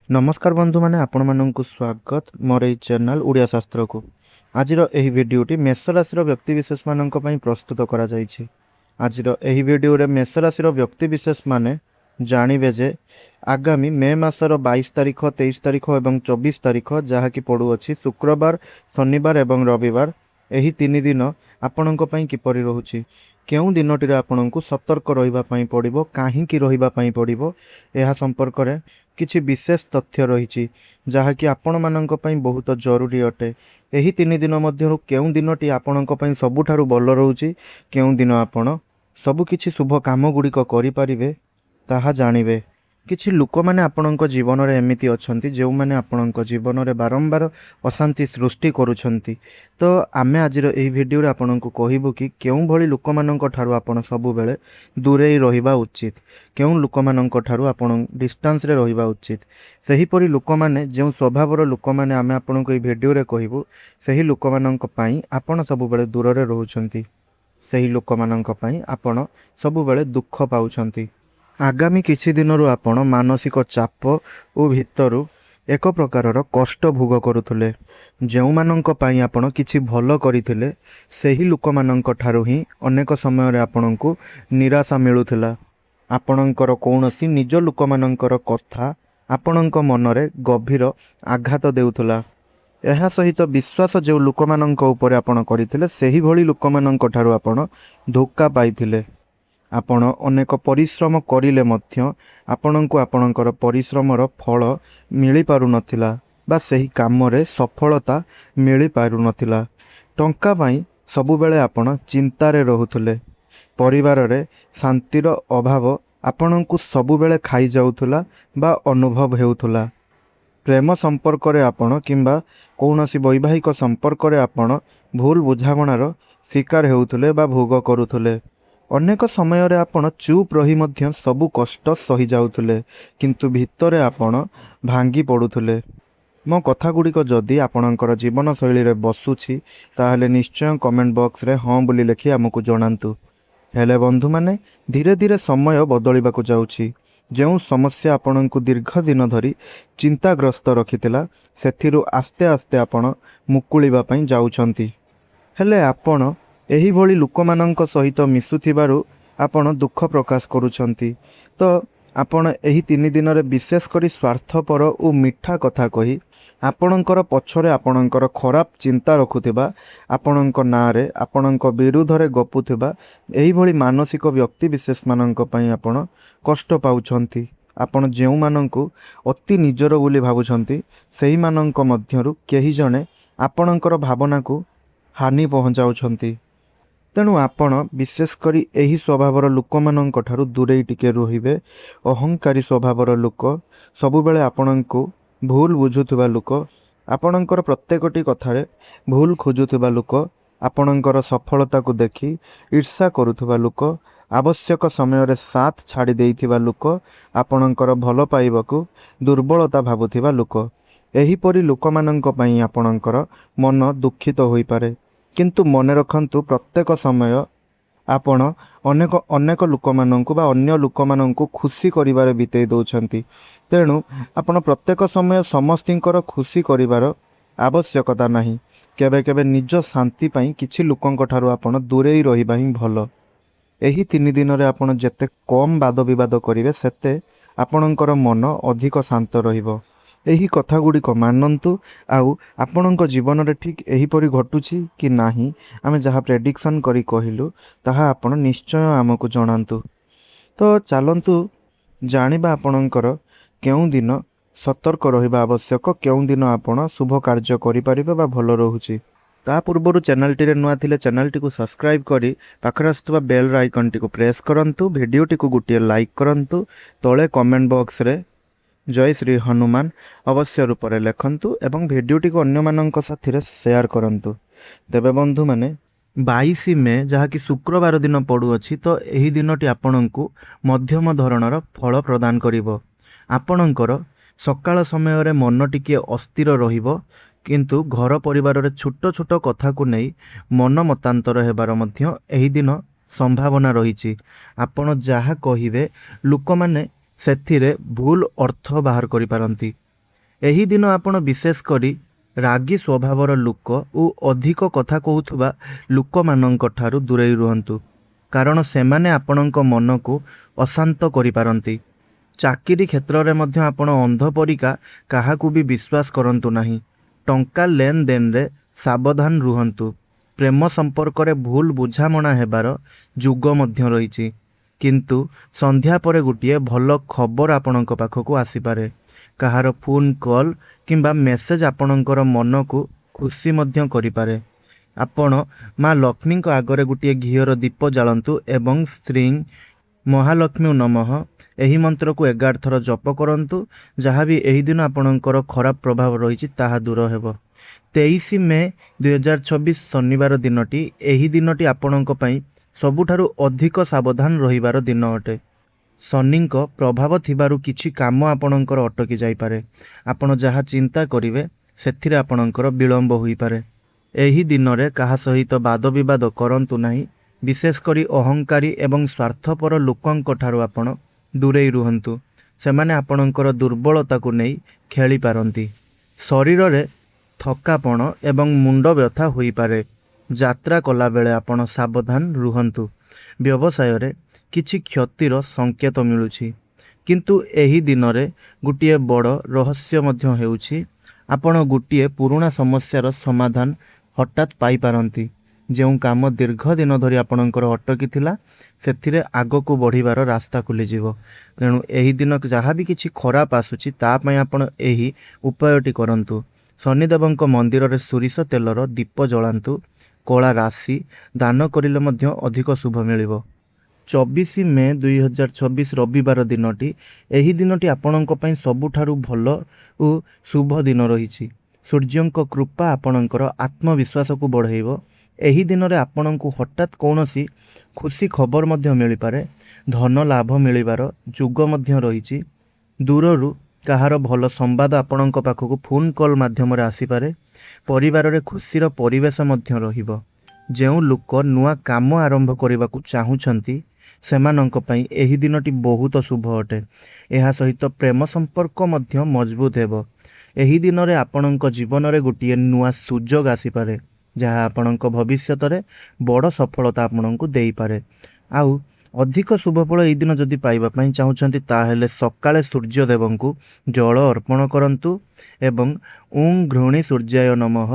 नमस्कार बंधु मैंने आपण मानक स्वागत मोर ये चैनल उड़िया शास्त्र को। आज यही भिडटी मेष राशि व्यक्तिशेष मान प्रस्तुत करा आज यही भिडियो मेष राशि व्यक्तिशेष माने जानवे जे आगामी मे मासर 22 तारीख 23 तारीख और 24 तारीख जहाँकि पड़ुअछि शुक्रवार शनिवार एवं रविवार यही 3 दिन आपण किपरि रहुछि केउं दिनटी आपन को सतर्क रही पड़ो कहीं रही पड़ो यह संपर्क में किछि विशेष तथ्य रही जहाँकि आपण मानक बहुत जरूरी अटे। यही 3 दिन मध्यरु केउं दिनटी आपणक सबुठारु भल रहुछि केउं दिन आपण सबुकिछि शुभ काम गुड़िक करें ताहा जानिबे। किछि लोक माने आपणक जीवन में एमिति अछंती जो माने आपणक जीवन में बारंबार अशांति सृष्टि करुछंती। तो आमे आज यही वीडियो रे आपणक कहबू कि केउं भली लोक मानक ठारु आपण सब बेले दूरे रहिबा उचित, केउं लोक मानक ठारु आपण डिस्टेंस रे रहिबा उचित। सही परि लोक माने जो स्वभावर लोक माने आमे आपणक ए वीडियो रे कहबू सही लोक मानक पई आपण सब बेले दूर रे रहउछंती, सही लोक मानक पई आपण सब बेले दुख पाउछंती। आगामी किछि दिनरु आपण मानसिक चाप और भितरु एक प्रकारर कष्ट भोग करुथुले। जो मानक पई आपण किछि भल करिथिले सेही लोक मानक ठारु ही अनेक समय रे आपणको निराशा मिलुथिला। आपणकर कौनसी निज लोक मानकर कथा आपणक मनरे गभीर आघात देउथुला। एहा सहित विश्वास जो लोक मानक ऊपर आपण करिथिले सेही भली लोक मानक ठारु आपण धोखा पाइथिले। आपण अनेक परिश्रम करिले मध्य आपणको आपणकर परिश्रमर फल मिली पारु नथिला बा सही काम रे सफलता मिली पारु नथिला। टंका पई सबु बेले आपण चिंता रे रहुथुले। परिवार रे शांतिर अभाव आपणको सबु बेले खाई जाउथुला बा अनुभव हेउथुला। प्रेम संपर्क रे आपण किंबा कौनसी वैवाहिक संपर्क रे आपण भूल बुझामणार शिकार हेउथुले बा भोग करुथुले। अनेक समय रे आपण चुप रही मध्य सबु कष्ट सही जाउथुले किंतु भितरे आपण भांगी पड़ुथुले। मो कथा गुड़िक जदि आपणकर जीवन शैली रे बसुछि ताहले निश्चय कमेंट बॉक्स रे हाँ बोली लिखि आमको जणांतु। हेले बंधु माने धीरे धीरे समय बदलिबाकु जाउछि। जो समस्या आपणको दीर्घ दिन धरी चिंताग्रस्त रखिथिला सेथिरु आस्ते आस्ते आपण मुकुलिबा पई जाउछंती। हेले आपण एही भली लोक मानक सहित मिसुथिबारु आपण दुख प्रकाश करुछंती। तो आपण एही 3 दिन रे विशेष करी स्वार्थपर और मिठा कथा कही आपणकर पछरे आपणकर खराब चिंता रखुथिबा आपणक नारे आपणक विरुद्ध रे गपुथिबा एही भली मानसिक व्यक्ति विशेष मानक पई आपण कष्ट पाउछंती। आपण जेउ माननकु अति निजर बोली भाबुछंती सेही मानक मध्यरु केही जणे आपणकर भावना को हानि पहुंचाउछंती। तेणु आपण विशेषकर यही स्वभावर लोक मानक ठारु दूरे टिके रहिबे। अहंकारी स्वभावर लोक सबुबेले आपण को भूल बुझुथुबा लोक आपणकर प्रत्येकटी कथारे भूल खोजुथुबा लोक आपणकर सफलता को देखि ईर्षा करुथुबा लोक आवश्यक समय रे साथ छाड़ी देइथिबा लोक आपणकर भल पाइबाकू दुर्बलता भाबुथिबा लोक एही परि लोक मानक पई आपणकर मन दुखित होई पारे। किंतु मन रखंतु प्रत्येक समय आपण अनेक अनेक लोक माननकु बा अन्य लोक माननकु खुशी करिवार बितेई दउछंती। तेणु आपण प्रत्येक समय समस्तिंकर खुशी करिवार आवश्यकता नाही। केबे केबे निज शांति पई किछि लोकंक ठारु आपण दूरे रहिबा ही भल। एही 3 दिन रे आपण जेते कम वाद विवाद करिवे सेते आपणकर मन अधिक शांत रहिबो। एही कथा गुड़िक मानन्तु आउ आपणक जीवन रे ठीक एही परि घटुछि कि नाही आमे जहाँ प्रेडिक्शन करी कहिलु ताहा आपण निश्चय आमको जणांतु। तो चलंतु जानिबा आपणकर केउं दिन सतर्क रहिबा आवश्यक केउं दिन आपण शुभ कार्य करि परिबे बा भल रहुछि। ता पूर्वरु चैनलटी रे नुआ थिले चैनलटी को सब्सक्राइब करी पाखरे आस्तुबा बेल आइकन टी को प्रेस करंतु। वीडियोटी को गुटिए लाइक करंतु। तळे कमेंट बॉक्स रे जय श्री हनुमान अवश्य रूप से लिखंतु एवं भिडियोटी को अन्य मानक साथी शेयर करंतु। तेबे बंधु माने 22 मे जहाँकि शुक्रवार दिन पड़ुअछि तो यही दिनटी आपणको मध्यम धरणर फल प्रदान करिवो। आपणकर सकाळ समय रे मन टिके अस्थिर रहिबो किंतु घर परिवार रे छोट छोट कथा को नहीं मन मतांतर हेबार मध्य एही दिन संभावना रहिछि। आपण जहा कहिबे लोक माने सेथिरे भूल अर्थ बाहर करि पारंती। ଏହି ଦିନ ଆପଣ ବିଶେଷ କରି ରାଗି ସ୍ୱଭାବର ଲୋକ ଓ ଅଧିକ କଥା କହୁଥିବା ଲୋକମାନଙ୍କଠାରୁ ଦୂରେଇ ରୁହନ୍ତୁ, କାରଣ ସେମାନେ ଆପଣଙ୍କ ମନକୁ ଅଶାନ୍ତ କରିପାରନ୍ତି। ଚାକିରି କ୍ଷେତ୍ରରେ ମଧ୍ୟ ଆପଣ ଅନ୍ଧ ପରିକା କାହାକୁ ବି ବିଶ୍ୱାସ କରନ୍ତୁ ନାହିଁ। ଟଙ୍କା ଲେନଦେନରେ ସାବଧାନ ରୁହନ୍ତୁ। ପ୍ରେମ ସମ୍ପର୍କରେ ଭୁଲ ବୁଝାମଣା ହେବାର ଯୁଗ ମଧ୍ୟ ରହିଛି, କିନ୍ତୁ ସନ୍ଧ୍ୟା ପରେ ଗୋଟିଏ ଭଲ ଖବର ଆପଣଙ୍କ ପାଖକୁ ଆସିପାରେ। କାହାର ଫୋନ୍ କଲ୍ କିମ୍ବା ମେସେଜ୍ ଆପଣଙ୍କର ମନକୁ ଖୁସି ମଧ୍ୟ କରିପାରେ। ଆପଣ ମା ଲକ୍ଷ୍ମୀଙ୍କ ଆଗରେ ଗୋଟିଏ ଘିଅର ଦୀପ ଜାଳନ୍ତୁ ଏବଂ ସ୍ତ୍ରୀ ମହାଲକ୍ଷ୍ମୀ ନମଃ ଏହି ମନ୍ତ୍ରକୁ 11 ଥର ଜପ କରନ୍ତୁ। ଯାହା ବି ଏହି ଦିନ ଆପଣଙ୍କର ଖରାପ ପ୍ରଭାବ ରହିଛି ତାହା ଦୂର ହେବ। 23 ମେ 2024 ଶନିବାର ଦିନଟି, ଏହି ଦିନଟି ଆପଣଙ୍କ ପାଇଁ ସବୁଠାରୁ ଅଧିକ ସାବଧାନ ରହିବାର ଦିନ ଅଟେ। ଶନିଙ୍କ ପ୍ରଭାବ ଥିବାରୁ କିଛି କାମ ଆପଣଙ୍କର ଅଟକି ଯାଇପାରେ। ଆପଣ ଯାହା ଚିନ୍ତା କରିବେ ସେଥିରେ ଆପଣଙ୍କର ବିଳମ୍ବ ହୋଇପାରେ। ଏହି ଦିନରେ କାହା ସହିତ ବାଦବିବାଦ କରନ୍ତୁ ନାହିଁ। ବିଶେଷ କରି ଅହଙ୍କାରୀ ଏବଂ ସ୍ୱାର୍ଥପର ଲୋକଙ୍କଠାରୁ ଆପଣ ଦୂରେଇ ରୁହନ୍ତୁ। ସେମାନେ ଆପଣଙ୍କର ଦୁର୍ବଳତାକୁ ନେଇ ଖେଳିପାରନ୍ତି। ଶରୀରରେ ଥକାପଣ ଏବଂ ମୁଣ୍ଡ ବ୍ୟଥା ହୋଇପାରେ। ଯାତ୍ରା କଲାବେଳେ ଆପଣ ସାବଧାନ ରୁହନ୍ତୁ। ବ୍ୟବସାୟରେ କିଛି କ୍ଷତିର ସଂକେତ ମିଳୁଛି, କିନ୍ତୁ ଏହି ଦିନରେ ଗୋଟିଏ ବଡ଼ ରହସ୍ୟ ମଧ୍ୟ ହେଉଛି। ଆପଣ ଗୋଟିଏ ପୁରୁଣା ସମସ୍ୟାର ସମାଧାନ ହଠାତ୍ ପାଇପାରନ୍ତି। ଯେଉଁ କାମ ଦୀର୍ଘ ଦିନ ଧରି ଆପଣଙ୍କର ଅଟକିଥିଲା ସେଥିରେ ଆଗକୁ ବଢ଼ିବାର ରାସ୍ତା ଖୋଲିଯିବ। ତେଣୁ ଏହି ଦିନ ଯାହା ବି କିଛି ଖରାପ ଆସୁଛି ତା ପାଇଁ ଆପଣ ଏହି ଉପାୟଟି କରନ୍ତୁ। ଶନିଦେବଙ୍କ ମନ୍ଦିରରେ ସୋରିଷ ତେଲର ଦୀପ ଜଳାନ୍ତୁ। କଳା ରାଶି ଦାନ କରିଲେ ମଧ୍ୟ ଅଧିକ ଶୁଭ ମିଳିବ। 24 ମେ 2024 ରବିବାର ଦିନଟି, ଏହି ଦିନଟି ଆପଣଙ୍କ ପାଇଁ ସବୁଠାରୁ ଭଲ ଓ ଶୁଭ ଦିନ ରହିଛି। ସୂର୍ଯ୍ୟଙ୍କ କୃପା ଆପଣଙ୍କର ଆତ୍ମବିଶ୍ୱାସକୁ ବଢ଼ାଇବ। ଏହି ଦିନରେ ଆପଣଙ୍କୁ ହଠାତ୍ କୌଣସି ଖୁସି ଖବର ମଧ୍ୟ ମିଳିପାରେ। ଧନ ଲାଭ ମିଳିବାର ଯୋଗ ମଧ୍ୟ ରହିଛି। ଦୂରରୁ କାହାର ଭଲ ସମ୍ବାଦ ଆପଣଙ୍କ ପାଖକୁ ଫୋନ୍ କଲ୍ ମାଧ୍ୟମରେ ଆସିପାରେ। ପରିବାରରେ ଖୁସିର ପରିବେଶ ମଧ୍ୟ ରହିବ। ଯେଉଁ ଲୋକ ନୂଆ କାମ ଆରମ୍ଭ କରିବାକୁ ଚାହୁଁଛନ୍ତି ସେମାନଙ୍କ ପାଇଁ ଏହି ଦିନଟି ବହୁତ ଶୁଭ ଅଟେ। ଏହା ସହିତ ପ୍ରେମ ସମ୍ପର୍କ ମଧ୍ୟ ମଜବୁତ ହେବ। ଏହି ଦିନରେ ଆପଣଙ୍କ ଜୀବନରେ ଗୋଟିଏ ନୂଆ ସୁଯୋଗ ଆସିପାରେ, ଯାହା ଆପଣଙ୍କ ଭବିଷ୍ୟତରେ ବଡ଼ ସଫଳତା ଆପଣଙ୍କୁ ଦେଇପାରେ। ଆଉ ଅଧିକ ଶୁଭଫଳ ଏହି ଦିନ ଯଦି ପାଇବା ପାଇଁ ଚାହୁଁଛନ୍ତି ତାହେଲେ ସକାଳେ ସୂର୍ଯ୍ୟଦେବଙ୍କୁ ଜଳ ଅର୍ପଣ କରନ୍ତୁ ଏବଂ ଓଁ ଘୃଣୀ ସୂର୍ଯ୍ୟାୟ ନମଃ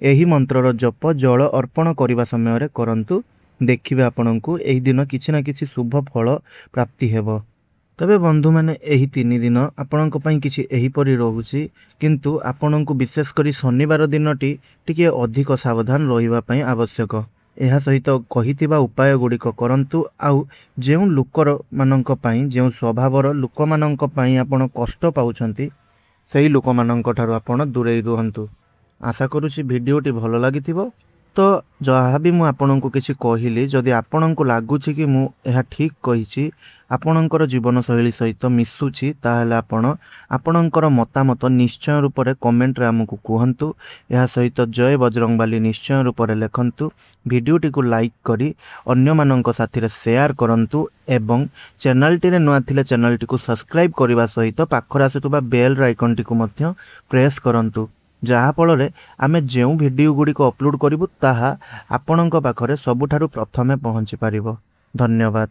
ଏହି ମନ୍ତ୍ରର ଜପ ଜଳ ଅର୍ପଣ କରିବା ସମୟରେ କରନ୍ତୁ। ଦେଖିବେ ଆପଣଙ୍କୁ ଏହି ଦିନ କିଛି ନା କିଛି ଶୁଭ ଫଳ ପ୍ରାପ୍ତି ହେବ। ତେବେ ବନ୍ଧୁମାନେ, ଏହି 3 ଦିନ ଆପଣଙ୍କ ପାଇଁ କିଛି ଏହିପରି ରହୁଛି, କିନ୍ତୁ ଆପଣଙ୍କୁ ବିଶେଷ କରି ଶନିବାର ଦିନଟି ଟିକିଏ ଅଧିକ ସାବଧାନ ରହିବା ପାଇଁ ଆବଶ୍ୟକ। ଏହା ସହିତ କହିଥିବା ଉପାୟ ଗୁଡ଼ିକ କରନ୍ତୁ। ଆଉ ଯେଉଁ ଲୋକମାନଙ୍କ ପାଇଁ, ଯେଉଁ ସ୍ୱଭାବର ଲୋକମାନଙ୍କ ପାଇଁ ଆପଣ କଷ୍ଟ ପାଉଛନ୍ତି ସେହି ଲୋକମାନଙ୍କଠାରୁ ଆପଣ ଦୂରେଇ ରୁହନ୍ତୁ। ଆଶା କରୁଛି ଭିଡ଼ିଓଟି ଭଲ ଲାଗିଥିବ। ତ ଯାହା ବି ମୁଁ ଆପଣଙ୍କୁ କିଛି କହିଲି, ଯଦି ଆପଣଙ୍କୁ ଲାଗୁଛି କି ମୁଁ ଏହା ଠିକ୍ କହିଛି, ଆପଣଙ୍କର ଜୀବନଶୈଳୀ ସହିତ ମିଶୁଛି, ତାହେଲେ ଆପଣ ଆପଣଙ୍କର ମତାମତ ନିଶ୍ଚୟ ରୂପରେ କମେଣ୍ଟରେ ଆମକୁ କୁହନ୍ତୁ। ଏହା ସହିତ ଜୟ ବଜରଙ୍ଗବାଲି ନିଶ୍ଚୟ ରୂପରେ ଲେଖନ୍ତୁ। ଭିଡ଼ିଓଟିକୁ ଲାଇକ୍ କରି ଅନ୍ୟମାନଙ୍କ ସାଥିରେ ସେୟାର କରନ୍ତୁ ଏବଂ ଚ୍ୟାନେଲଟିରେ ନୂଆ ଥିଲେ ଚ୍ୟାନେଲଟିକୁ ସବସ୍କ୍ରାଇବ୍ କରିବା ସହିତ ପାଖରେ ଆସୁଥିବା ବେଲ୍ ଆଇକନ୍ଟିକୁ ମଧ୍ୟ ପ୍ରେସ୍ କରନ୍ତୁ, ଯାହାଫଳରେ ଆମେ ଯେଉଁ ଭିଡ଼ିଓ ଗୁଡ଼ିକ ଅପଲୋଡ଼ କରିବୁ ତାହା ଆପଣଙ୍କ ପାଖରେ ସବୁଠାରୁ ପ୍ରଥମେ ପହଞ୍ଚି ପାରିବ। ଧନ୍ୟବାଦ।